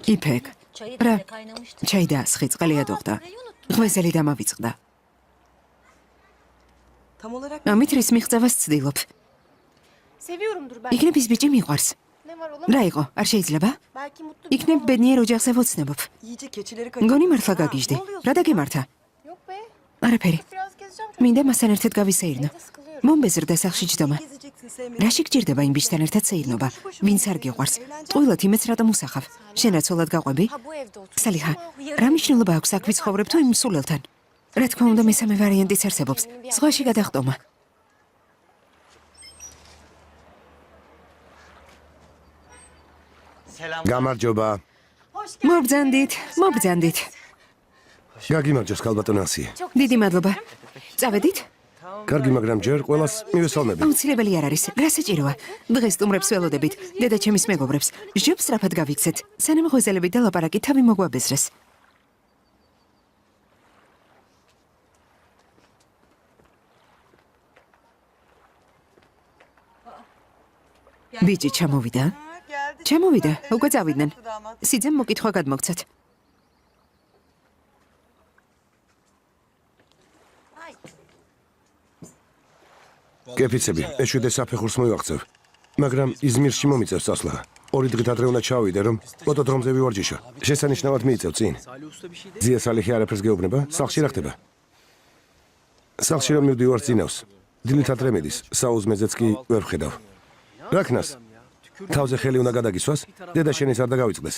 იფეკ. რა? ჩაი დაასხი, წყალი ადოხდა. ღვეზელი დამავიწყდა. ამით რის მიღწევას ცდილობ. იქნებ ის ბიჭი მიყვარს. რა იყო? არ შეიძლება? იქნებ ბედნიერ ოჯახზე ვოცნებობ. მგონი მართლა გაგიჟდი. რა დაგემართა? არაფერი. მინდა მასთან ერთად გავისეირნო. მომბეზრდა სახში ჯდომა. რაში გჭირდება იმ ბიჭთან ერთად სეირნობა? ვინც არ გიყვარს? ტყუილად იმეც რატომ უსახავ? შენ რა ცოლად გაყვები? სალიხა, რა მნიშვნელობა აქვს აქ ვიცხოვრებ თუ იმ სულელთან? რა თქმა უნდა მესამე ვარიანტიც არსებობს. ზღვაში გადახტომა. გამარჯობა. მობრძანდით. გაგიმარჯოს ქალბატონ ასიე. დიდი მადლობა. წავედით? კარგი, მაგრამ ჯერ ყველას მივესალმები. აუცილებელი არ არის. რა საჭიროა? დღეს სტუმრებს ველოდებით. დედა ჩემის მეგობრებს. ჟებს სწრაფად გავიქცეთ. სანამ ღვეზელები და ლაპარაკი თავი მოგვაბეზრეს. ბიჭი ჩამოვიდა? ჩამოვიდა, უკვე წავიდნენ. სიძემ მოკითხვა გადმოგცათ. კეფიცები, ეშვიდე საფეხურს მივაღწევ. მაგრამ იზმირში მომიწევს წასვლა. 2 დღით ადრე უნდა ჩავიდე, რომ პლოტოდრომზე ვივარჯიშო. შესანიშნავად მიიწევ წინ. ძია სალიხი არაფერს გეუბნება, სახლში რა ხდება? სახლში რომ მივდივარ წინავს. დილით ადრე მიდის, საუზმეზეც კი ვერ ვხედავ. რა ქნას? თავზე ხელი უნდა გადაგისვას, დედა შენის არ დაგავიწყდეს.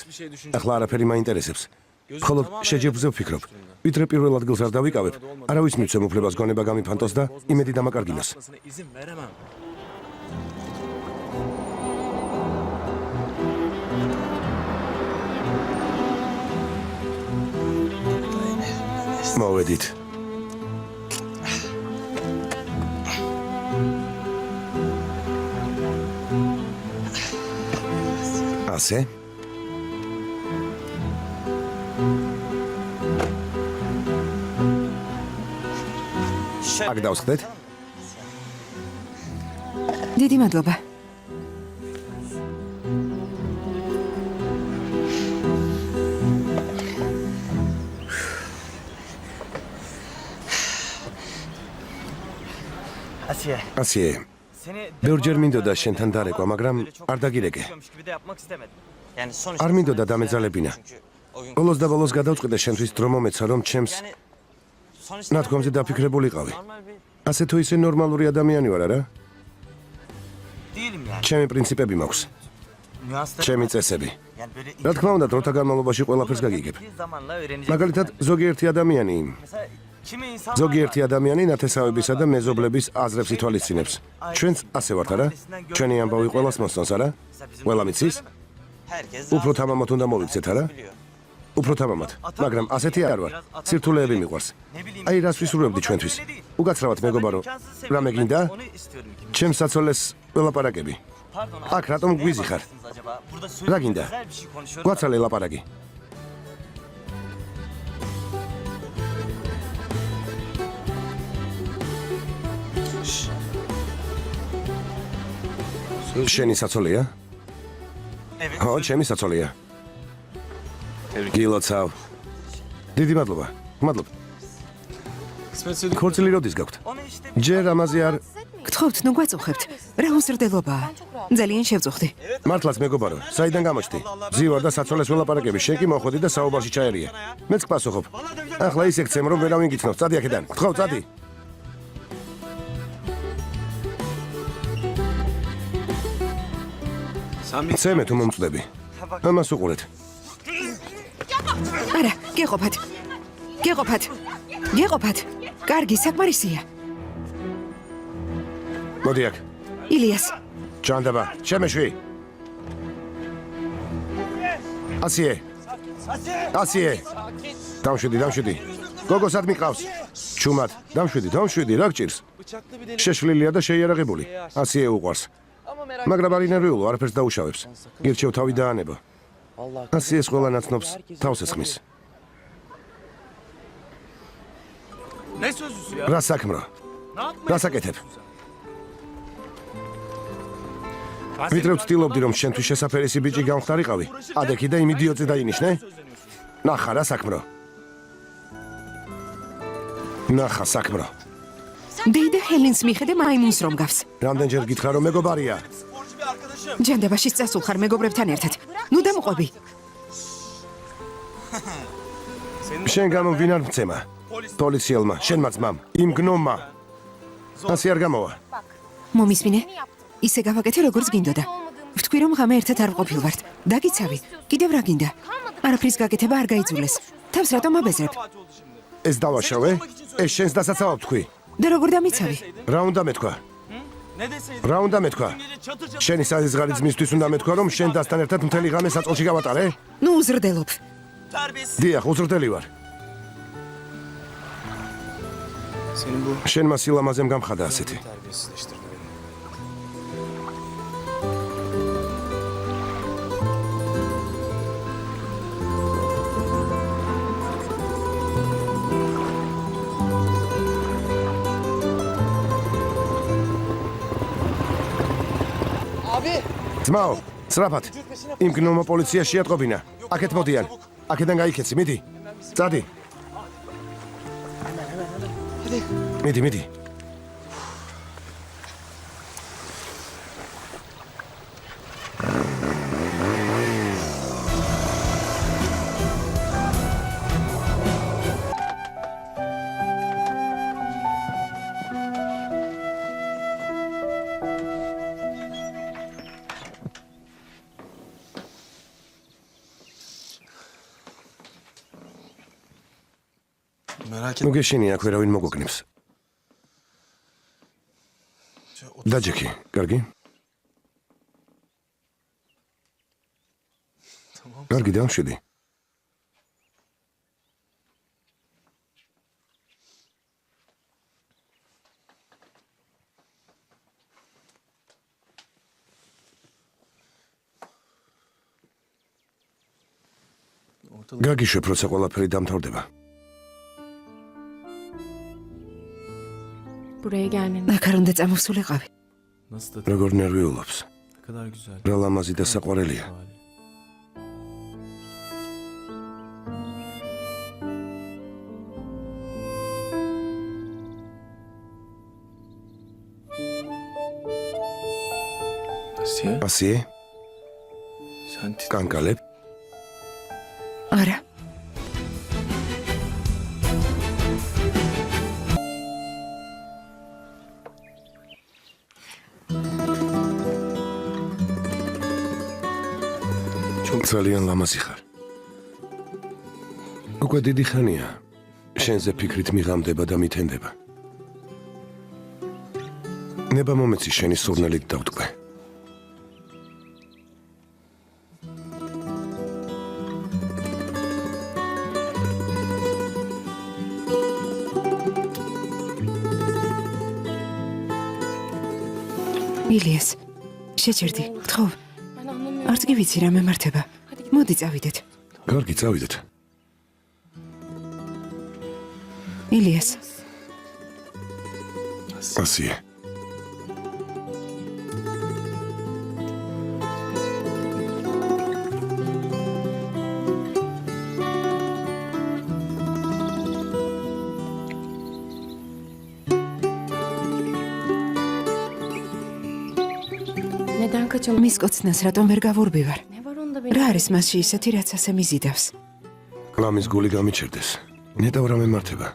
ახლა არაფერი მაინტერესებს. მხოლოდ შეჯიბრზე ვფიქრობ. ვიდრე პირველ ადგილს არ დავიკავებ, არავის მიცემ უფლებას გონება გამიფანტოს და იმედი დამაკარგინოს. მოვედით. ასე? აქ დავსხდეთ? დიდი მადლობა. ასიე. ბევრჯერ მინდოდა შენთან დარეკვა, მაგრამ არ დაგირეკე. არ მინდოდა დამეძალებინა. ბოლოს და ბოლოს გადავწყვიტე შენთვის დრო მომეცა, რომ ჩემს ნათქვამზე დაფიქრებულიყავი. ასე თუ ისე ნორმალური ადამიანი ვარ, არა? ჩემი პრინციპები მაქვს. ჩემი წესები. რა თქმა უნდა, დროთა განმავლობაში ყველაფერს გაგიგებ. მაგალითად, ზოგიერთი ადამიანი ნათესავებისა და მეზობლების აზრებს ითვალისწინებს. ჩვენც ასე ვართ, არა? ჩვენი ამბავი ყველას მოსწონს, არა? ყველა მიცის? უფრო თამამად უნდა მოვიქცეთ, არა? უფრო თამამად, მაგრამ ასეთი არ ვარ. სირთულეები მიყვარს. აი რას ვისურვებდი ჩვენთვის? უკაცრავად მეგობარო, რამე გინდა? ჩემს საცოლეს ველაპარაკები. აქ რატომ გვიზიხარ? რა გინდა? გვაცალე ლაპარაკი. შენი საცოლეა? ხო, ჩემი საცოლეა. გილოცავ. დიდი მადლობა. მადლობა. ხორცლი როდის გაქვთ? ჯერ ამაზე არ გთხოვთ, ნუ გვაწუხებთ. რა უზრდელობაა? ძალიან შევწუხდი. მართლაც მეგობარო, საიდან გამოჩდი? ძივარ და საცოლეს ველაპარაკები, შენ კი მოხვედი და საუბარში ჩაერია. მეც გპასუხობ. ახლა ის ეგცემ, რომ ვერავინ გიცნობს. წადი აქედან. გთხოვ, წადი. ცემე თუ მომწდები. ამას უყურეთ. არა, გეყოფათ. კარგი, საკმარისია. მოდი აქ. ილიას. ჩანდაბა, შემეშვი. ასიე. დამშვიდი. გოგოს არ მიყავს. ჩუმად, დამშვიდი, რა გჭირს? შეშლილია და შეიარაღებული. ასიე უყვარს. მაგრამ არ ინერვიულო, არაფერს დაუშავებს. გირჩევ თავი დაანება. ასიეს ყველა ნაცნობს თავს ესხმის. რა საქმრო? რა საკეთებ? ვიდრე ვცდილობდი რომ შენთვის შესაფერისი ბიჭი გამხდარიყავი. ადექი და იმ იდიოტზე დაინიშნე? ნახა რა საქმრო. ნახა საქმრო. დეიდა ჰელენს მიხედე მაიმუნს რომ გავს. რამდენჯერ გითხრა რომ მეგობარია? ჯანდაბაში წასულ ხარ მეგობრებთან ერთად. ნუ დამყვები. შენ გამო ვინ არ მცემა? პოლიციელმა, შენმა ძმამ, იმ გნომმა. ასე არ გამოვა. მომისმინე? ისე გავაკეთე როგორც გინდოდა. ვთქვი რომ ღამე ერთად არ ვყოფილვართ. დაგიცავი. კიდევ რა გინდა? არაფრის გაკეთება არ გაიძულეს. თავს რატომ აბეზრებ? ეს დავაშავე? ეს შენს დასაცავად თქვი. და როგორ დამიცავი? რა უნდა მეთქვა? რა უნდა მეთქვა? შენი საზღარი ძმისთვის უნდა მეთქვა რომ შენ დასთან ერთად მთელი ღამე საწოლში გავატარე? ნუ უზრდელობ. დიახ, უზრდელი ვარ. შენმა სილამაზემ გამხადა ასეთი. ძმაო, სწრაფად. იმ გნომა პოლიციაში ატყობინა. აქეთ მოდიან. აქედან გაიქეცი, მიდი. წადი. მიდი. ნუ გეშინია აქ ვერავინ მოგოგნებს. დაჯექი, კარგი? კარგი, დამშვიდი. გაგიშვებ, როცა ყველაფერი დამთავრდება. აქ არ უნდა წამოსულიყავი. როგორ ნერვიულობს. რა ლამაზი და საყვარელია. ასიე? კანკალებ? არა. ძალიან ლამაზი ხარ. უკვე დიდი ხანია. შენზე ფიქრით მიღამდება და მითენდება. ნება მომეცი შენი სურნელით დავტყვე. ილიას, შეჭერდი, გთხოვ. არც კი ვიცი რა მემართება. მოდი წავიდეთ. კარგი, წავიდეთ. ილიას. ასიე. მის კოცნას რატომ ვერ გავურბივარ? რა არის მასში ისეთი, რაც ასე მიზიდავს? კლამის გული გამიჩერდეს. ნეტავ რა მემართება.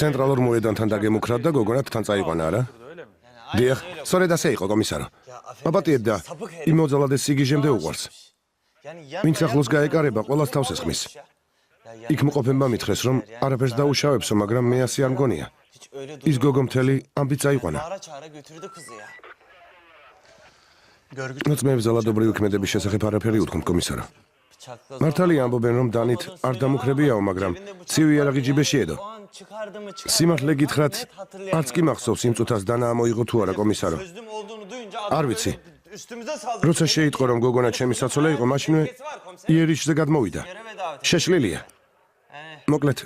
ცენტრალურ მოედანთან დაგემუქრად და გოგონათ თან წაიყვანა, არა? დიახ, სწორედ ასე იყო, კომისარო. აპატიეთ და იმ მოძალადეს სიგიჟემდე უყვარს. ვინც ახლოს გაეკარება, ყველას თავს ესხმის. იქ მყოფებმა მითხრეს, რომ არაფერს დაუშავებსო, მაგრამ მე ასე არ მგონია. ის გოგო მთელი ამბით წაიყვანა. მოწმეებს ზალადობრივი ქმედების შესახებ არაფერი უთქვამთ, კომისარო. მართალია ამბობენ, რომ დანით არ დამუქრებიაო, მაგრამ ცივი იარაღი ჯიბეში ედო. სიმართლე გითხრათ, არც კი მახსოვს იმ წუთას დანა ამოიღო თუ არა, კომისარო. არ ვიცი. როცა შეიტყო რომ გოგონა ჩემი საცოლე იყო, მაშინვე იერიშზე გადმოვიდა. შეშლილია. მოკლედ,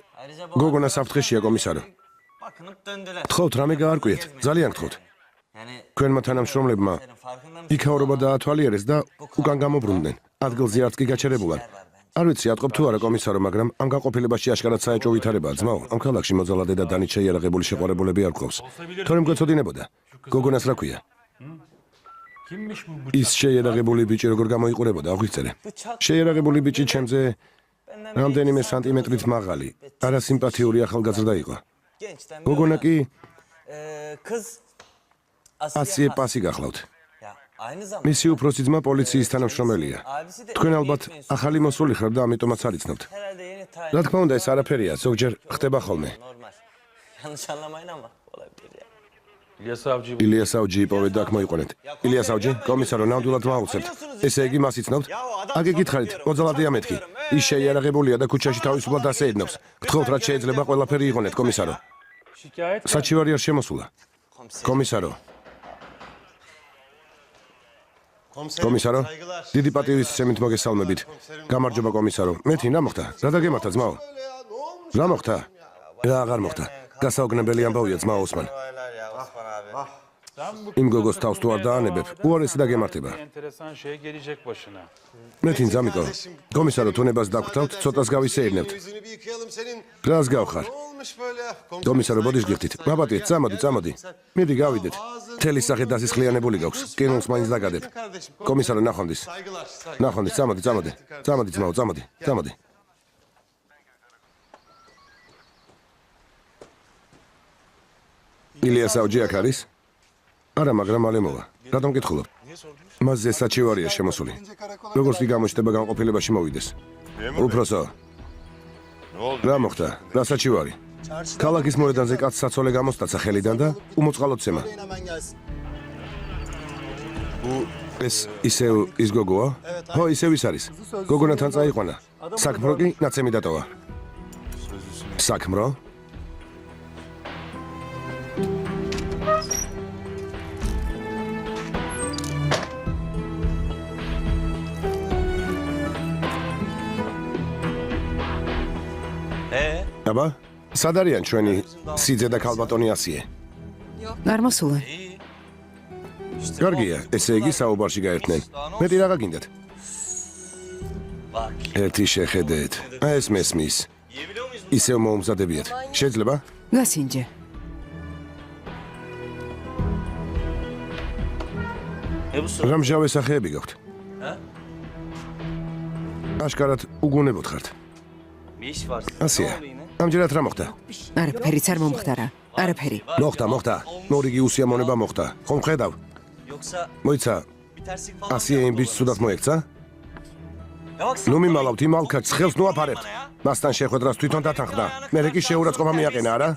გოგონა საფრთხეშია კომისარო. გთხოვთ რამე გაარკვიეთ, ძალიან გთხოვთ. ქვენმა თანამშრომლებმა იქაურობა დაათვალიერეს და უკან გამობრუნდნენ. ადგილზე არც კი გაჩერებულან. არ ვიცი, ატყობ თუ არა კომისარო, მაგრამ ამ გაყოფილებაში აშკარად საეჭვო ვითარებაა, ძმაო. ამ ქალაქში მოძალადე და დანით შეიარაღებული შეყვარებულები არ გყავს. თორემ გვეცოდინებოდა. გოგონას რა ქვია? ის შეიარაღებული ბიჭი როგორ გამოიყურებოდა, აღვიწერე. შეიარაღებული ბიჭი ჩემზე რამდენიმე სანტიმეტრით მაღალი, არასიმპათიური ახალგაზრდა იყო. გოგონა კი ასიე პასი გახლავთ. მისი უფროსი ძმა პოლიციის თანამშრომელია. თქვენ ალბათ ახალი მოსული ხართ და ამიტომაც არ იცნობთ. რა თქმა უნდა, ეს არაფერია, ზოგჯერ ხდება ხოლმე. ილიას ავჯი იპოვეთ და აქ მოიყვანეთ. ილიას ავჯი, კომისარო, ნამდვილად ვაუცებთ. ესე იგი მას იცნობთ? აგ გითხარით, მოძალადეა მეთქი. ის შეიარაღებულია და ქუჩაში თავისუფლად ასეედნობს. გთხოვთ, რაც შეიძლება ყველაფერი იღონეთ, კომისარო. საჩივარი არ შემოსულა. კომისარო. კომისარო, დიდი პატივისცემით მოგესალმებით. გამარჯობა კომისარო. მეთქი, რა მოხდა? რა დაგემართა, ძმაო? რა მოხდა? რა აღარ მოხდა? გასაუგნებელი ამბავია, ძმაო ოსმან. იმ გოგოს თავს თუ არ დაანებებ, უარესი დაგემართება. მეთქი, ძამიკო. კომისარო, თუნებას დაგხვდავთ, ცოტას გავისეირნებთ. რას გავხარ? კომისარო, ბოდიშ გიხდით. მაბატიეთ, წამოდი. მიდი გავიდეთ. მთელი სახე დასისხლიანებული გაქვს. კინოს მაინც დაგადებ. კომისარო, ნახვამდის, წამოდი. წამოდი, ძმაო, წამოდი. ილიას ავჯი აქ არის? არა, მაგრამ მალე მოვა. რატომ გითხულობ? მასზე საჩივარია შემოსული. როგორც კი გამოჩნდება განყოფილებაში მოვიდეს. უფროსო. რა მოხდა? რა საჩივარი? ქალაქის მოედანზე კაცს საცოლე გამოსტაცა ხელიდან და უმოწყალოდ ცემა. ეს ისევ ის გოგოა? ხო, ისევ ის არის. გოგონათან წაიყვანა. საქმრო კი ნაცემი დატოვა. საქმრო? აბა, სად არიან ჩვენი სიძე და ქალბატონი ასიე? არ მოსულან. კარგია, ესე იგი საუბარში გაერთნენ. მეტი რაღა გინდათ? ერთი შეხედეთ. ეს მესმის. ისევ მოუმზადებიათ. შეიძლება? გასინჯე. რა მჟავე სახეები გაქვთ? აშკარად უგუნებოდ ხართ. ასია, ამჯერად რა მოხდა? არაფერიც არ მომხდარა. არაფერი. მოხდა. მორიგი უსიამოვნება მოხდა. ხომ ხედავ? მოიცა, ასია იმ ბიჭს სუდად მოექცა? ნუ მიმალავთ იმ ალქარს, ხელს ნუ აფარებთ. მასთან შეხვედრას თვითონ დათანხმდა. მერე კი შეურაცხყოფა მიაყენა, არა?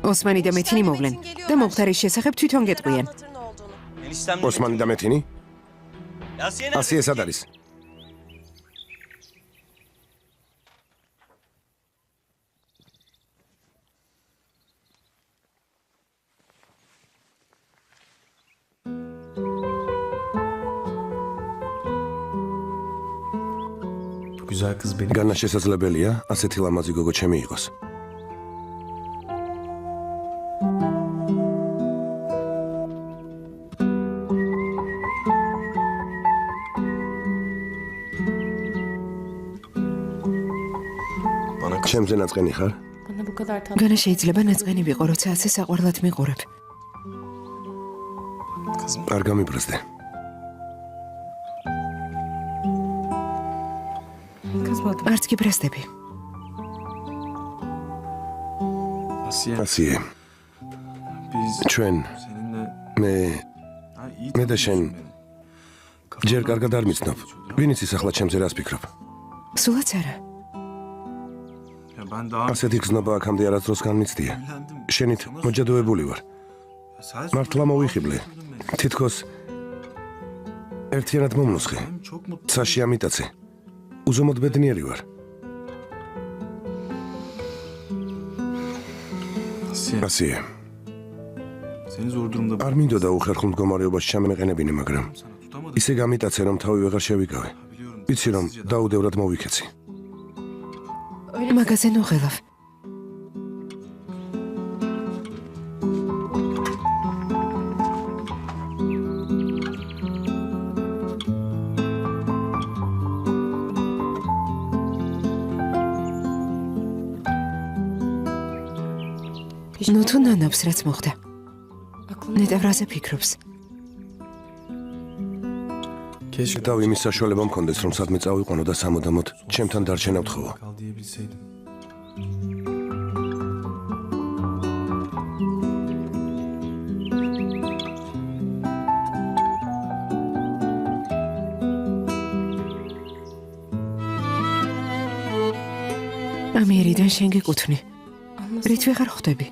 ოსმანი და მეთინი მოვლენ და მომხდარის შესახებ თვითონ გეტყვიან. ოსმანი და მეთინი? ასია სად არის? განა შესაძლებელია, ასეთი ლამაზი გოგო ჩემი იყოს. ჩემზე ნაწყენი ხარ? განა შეიძლება ნაწყენი ვიყო, როცა ასე საყვარლად მიყურებ. არ გამიბრაზდე. არც კი ბრასდები. ასიე. ჩვენ მე და შენ ჯერ კარგად არ მიცნობ. ვინ იცის ახლა ჩემზე რას ფიქრობ? სულაც არა. ასეთი გზნობა აქამდე არასდროს განმიცდია. შენით მოჯადოებული ვარ. მართლა მოვიხიბლე. თითქოს ერთიანად მომნუსხე. ცაში ამიტაცე. უზომოდ ბედნიერი ვარ. ასიე. არ მინდოდა უხერხულ მდგომარეობაში ჩამენეყენებინე, მაგრამ ისე გამიტაცე, რომ თავი ვეღარ შევიკავე. ვიცი, რომ დაუდევრად მოვიქეცი. მაგაზე ნუღელავ. ნუ თუ ნანობს, რაც მოხდა. ნეტავ რაზე ფიქრობს? დავი იმის საშუალება მქონდეს, რომ სადმე წავიყვანო და სამუდამოდ ჩემთან დარჩენა ვთხოვო. ამიერიდან შენ გეკუთვნი. რით ვეღარ ხვდები?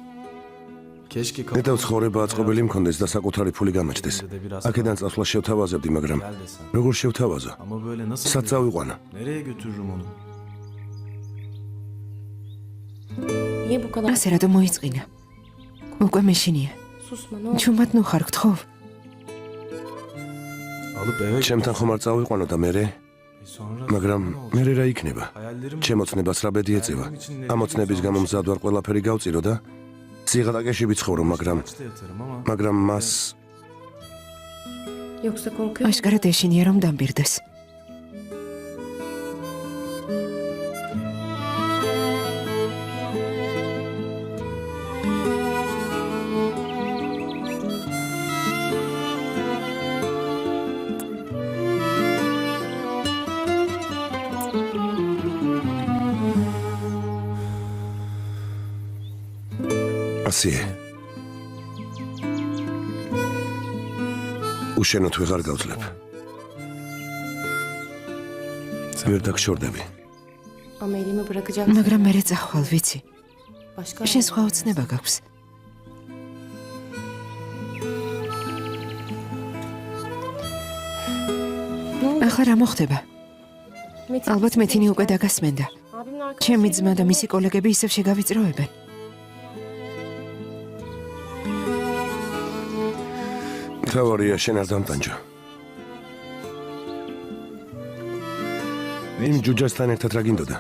ნეტავ ცხოვრება აწყობილი მქონდეს და საკუთარი ფული გამაჩნდეს. აქედან წასვლა შევთავაზებდი, მაგრამ როგორ შევთავაზო? სად წავიყვანა? ასე რატომ მოიწყინა? უკვე მეშინია. ჩუმად ნუ ხარ გთხოვ. ჩემთან ხომ არ წავიყვანო და მერე? მაგრამ მერე რა იქნება? ჩემოცნებას რა ბედი ეწევა? ამოცნების გამო მზად ვარ ყველაფერი გავწირო და სიღატაკეში ვიცხოვრო, მაგრამ მას აშკარად ეშინია, რომ დამბირდეს. ასიე. უშენოდ ვეღარ გავძლებ. ვერ დაგშორდები. მაგრამ მერე წახვალ, ვიცი. შენ სხვა ოცნება გაქვს. ახლა რა მოხდება? ალბათ მეთინი უკვე დაგასმენდა. ჩემი ძმა და მისი კოლეგები ისევ შეგავიწროებენ. თავარია შენ არ დამტანჯო. იმ ჯუჯასთან ერთად რა გინდოდა?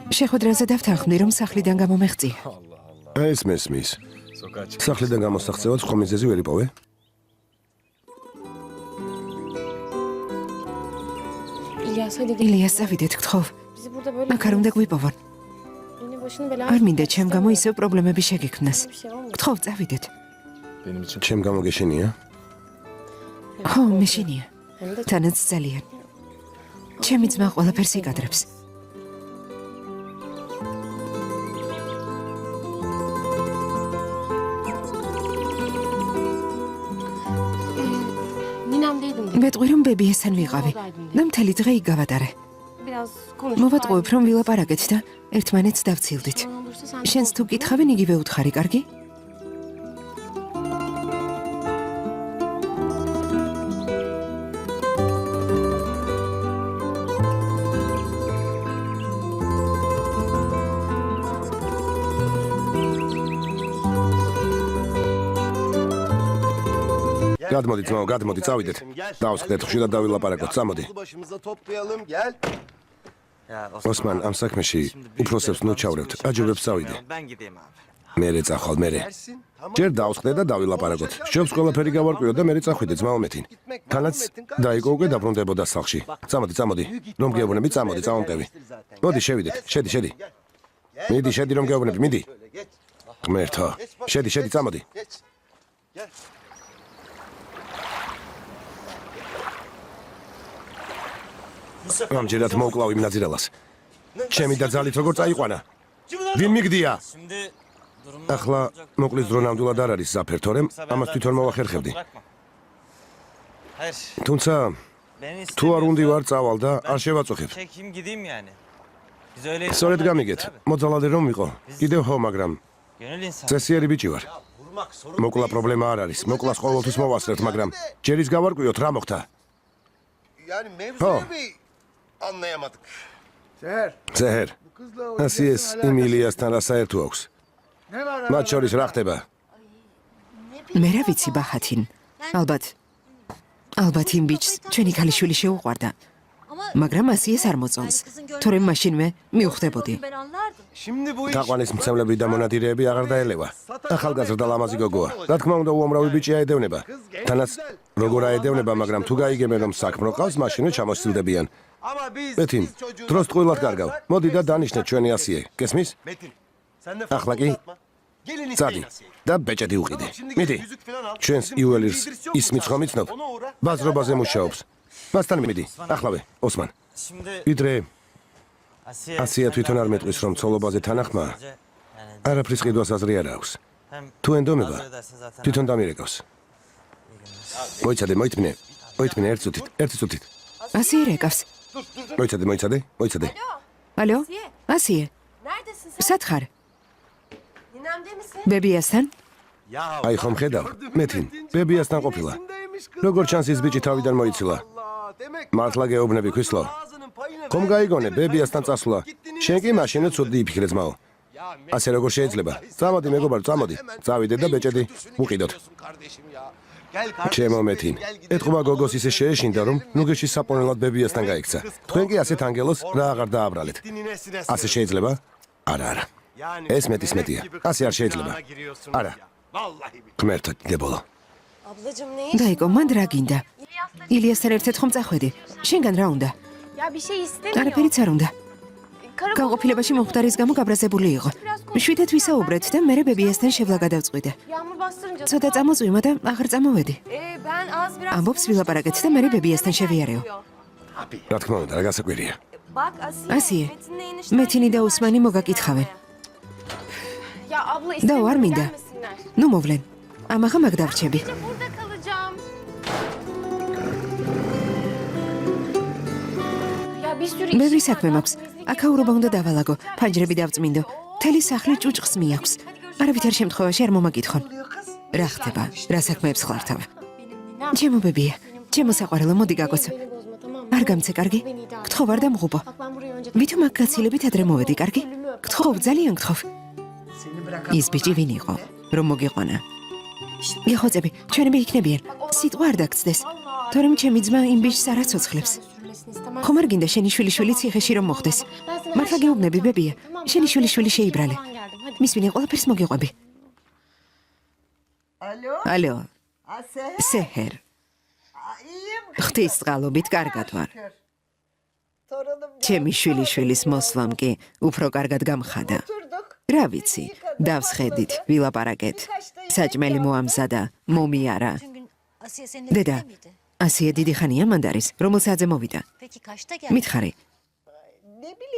შეხვედრაზე დავთანხმდი, რომ სახლიდან გამომეღწია. ეს მესმის. სახლიდან გამოსახცევად სხვა მიზეზი ვერ იპოვე? ილიას, წავიდეთ, გთხოვ. აქ არ უნდა გვიპოვონ. არ მინდა ჩემ გამო ისევ პრობლემები შეგექმნას. გთხოვ, წავიდეთ. ჩემ გამო გეშინია? ხო, მეშინია. თანაც ძალიან. ჩემი ძმა ყველაფერს იკადრებს. მეტყვი რომ ბებიესთან ვიყავი და მთელი დღე იქ გავატარე. მოვატყუებ რომ ვილაპარაკეთ და ერთმანეთს დავცილდით. შენს თუ კითხავენ, იგივე უთხარი, კარგი? გადმოდი ძმაო, გადმოდი, წავიდეთ. დავსხდეთ, ხშირად დავილაპარაკოთ, წამოდი. ოსმან, ამ საქმეში უფროსებს ნუ ჩავრევთ. აჯობებს წავიდე. მერე წახვალ, მერე. ჯერ დავსხდე და დავილაპარაკოთ. შობს ყველაფერი გავარკვიო და მერე წახვიდე, ძმაო მეთინ. თანაც დაიგო უკვე დაბრუნდებოდა სახლში. წამოდი, წამოდი. რომ გეუბნები, წამოდი, წამომყევი. მოდი, შევიდეთ. შედი, შედი. მიდი, შედი რომ გეუბნები, მიდი. ღმერთო. შედი, შედი, წამოდი. ამჯერად მოვკლავ იმ ნაძირალას. ჩემი და ძალით როგორ წაიყვანა? ვინ მიგდია? ახლა მოკლის დრო ნამდვილად არ არის ზაფერ, თორემ ამას თვითონ მოვახერხებდი. თუმცა თუ არ უნდი ვარ წავალ და არ შევაწუხებ. სწორედ გამიგეთ, მოძალადე რომ ვიყო. კიდევ ხო, მაგრამ წესიერი ბიჭი ვარ. მოკლა პრობლემა არ არის. მოკლას ყოველთვის მოვასწრებთ, მაგრამ ჯერ ის გავარკვიოთ რა მოხდა. ხო. Anlayamadık. Seher. Asies, İmilyas'tan რა საერთო აქვს? მათ შორის რა ხდება? მე რა ვიცი ბახათინ. ალბათ იმ ბიჭს ჩვენი ქალიშვილი შეუყვარდა. მაგრამ ასიეს არ მოწონს. თორემ მაშინვე მიუხვდებოდი. გაყვანის მცემლები და მონადირეები აღარ დაელევა. ახალგაზრდა ლამაზი გოგოა. რა თქმა უნდა უამრავი ბიჭი აედევნება. თანაც როგორ აედევნება, მაგრამ თუ გაიგებენ რომ საქმრო ყავს, მაშინვე ჩამოსცილდებიან. ბეთინ, დროს ტყუილად კარგავ. მოდი და დანიშნე ჩვენი ასიე. გესმის? ახლა კი წადი და ბეჭედი უყიდე. მიდი. ჩვენს იუველირს ისმიც ხომ იცნობ? ბაზრობაზე მუშაობს. მასთან მიდი. ახლავე, ოსმან. ვიდრე ასია თვითონ არ მეტყვის რომ ცოლობაზე თანახმაა. არაფრის ყიდვას აზრი არ აქვს. თუ ენდომება, თვითონ დამირეკავს. მოიცადე, მოიწმინე, ერთი წუთით. ასიე რეკავს. მოიცადე. ალო? ასიე. სად ხარ? ბებიასთან? აი ხომ ხედავ, მეთინ, ბებიასთან ყოფილა. როგორ ჩანს ის ბიჭი თავიდან მოიცილა? მართლა გეუბნები ქვისლო. ხომ გაიგონე ბებიასთან წასვლა. შენ კი მაშინაც ცუდი იფიქრე ძმაო. ასე როგორ შეიძლება? წამოდი მეგობარ, წამოდი. წავიდე და ბეჭედი უყიდოთ. ჩემო მეთინ, ეთყობა გოგოს ისე შეეშინდა რომ ნუგეში საპონელად ბებიასთან გაიქცა. თქვენ კი ასეთ ანგელოს რა აღარ დააბრალეთ. ასე შეიძლება? არა. ეს მეტია. ასე არ შეიძლება. არა. ღმერთო დებოლო. დაიკო, მან რა გინდა? ილიასთან ერთად ხომ წახვედი? შენგან რა უნდა? არაფერიც არ უნდა. განყოფილებაში მომხდარის გამო გაბრაზებული იყო. შვიდად ვისაუბრეთ და მე ბებიასთან შევლა გადავწყვიტე. ცოტა წამოწვიმა და აღარ წამოვედი. ამბობს ვილაპარაკეთ და მე ბებიასთან შევიარეო. რა თქმა უნდა, რა გასაკვირია. ასიე, მეთინი და უსმანი მოგაკითხავენ. და არ მინდა. ნუ მოვლენ. ამაღა მაგ დავრჩები. ბევრი საქმე მაქვს. აქაურობა უნდა დავალაგო, ფანჯრები დავწმინდო. მთელი სახლი ჭუჭყს მიაქვს. არავითარ შემთხვევაში არ მომაკითხონ. რა ხდება? რა საქმეებს ხლართავ? ჩემო ბებია, ჩემო საყვარელო, მოდი გაგოცო. არ გამცე კარგი? გთხოვ არ დამღუბო. ვითომ აქ გაცილებით ადრე მოვედი, კარგი? გთხოვ, ძალიან გთხოვ. ის ბიჭი ვინ იყო? რომ მოგიყვანა? გეხოცები, ჩვენები იქნებიან. სიტყვა არ დაგწდეს. თორემ ჩემი ძმა იმ ბიჭს არ აცოცხლებს. ხომ არ გინდა შენი შვილიშვილი ციხეში რომ მოხდეს? მართლა გეუბნები ბებია, შენი შვილიშვილი შეიბრალე. მისმინე ყველაფერს მოგიყვები. ალო. სეჰერ. ღვთისწყალობით კარგად ვარ. ჩემი შვილიშვილის მოსვლამ კი უფრო კარგად გამხადა. რა ვიცი, დავსხედით, ვილაპარაკეთ. საჭმელი მოამზადა, მომიარა. დედა, ასია დიდი ხანია მანდ არის, რომელსაც მოვიდა. მითხარი.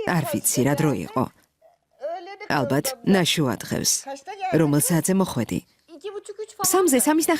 არ ვიცი რა დრო იყო. ალბათ ნაშუა დღევს, რომელსაც მოხვედი. 3-3:30